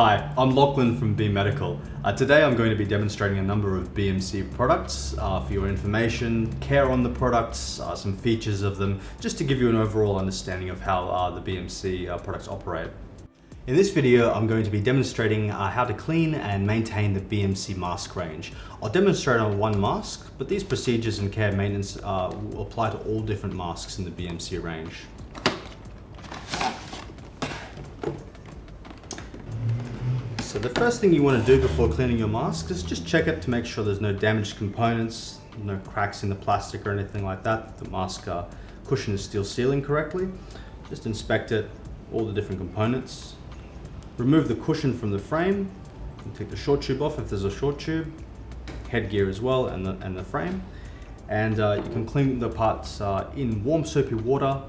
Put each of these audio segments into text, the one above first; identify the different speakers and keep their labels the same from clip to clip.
Speaker 1: Hi, I'm Lachlan from B Medical. Today I'm going to be demonstrating a number of BMC products for your information, care on the products, some features of them, just to give you an overall understanding of how the BMC products operate. In this video, I'm going to be demonstrating how to clean and maintain the BMC mask range. I'll demonstrate on one mask, but these procedures and care maintenance will apply to all different masks in the BMC range. So the first thing you want to do before cleaning your mask is just check it to make sure there's no damaged components, no cracks in the plastic or anything like that. The mask cushion is still sealing correctly. Just inspect it, all the different components. Remove the cushion from the frame, and take the short tube off if there's a short tube, headgear as well, and the frame. And you can clean the parts in warm soapy water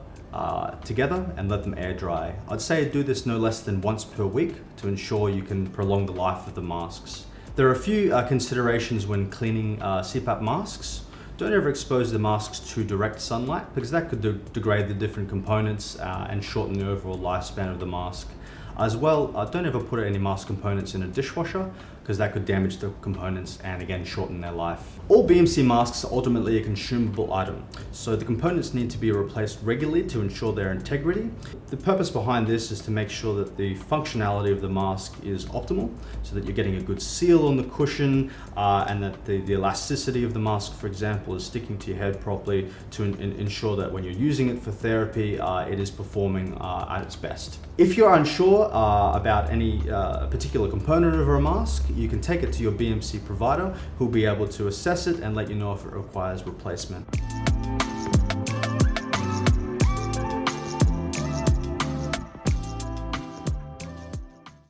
Speaker 1: together and let them air dry. I'd say do this no less than once per week to ensure you can prolong the life of the masks. There are a few considerations when cleaning CPAP masks. Don't ever expose the masks to direct sunlight because that could degrade the different components and shorten the overall lifespan of the mask. As well, don't ever put any mask components in a dishwasher because that could damage the components and again shorten their life. All BMC masks are ultimately a consumable item, so the components need to be replaced regularly to ensure their integrity. The purpose behind this is to make sure that the functionality of the mask is optimal, so that you're getting a good seal on the cushion and that the elasticity of the mask, for example, is sticking to your head properly to ensure that when you're using it for therapy, it is performing at its best. If you're unsure about any particular component of a mask, you can take it to your BMC provider who'll be able to assess it and let you know if it requires replacement.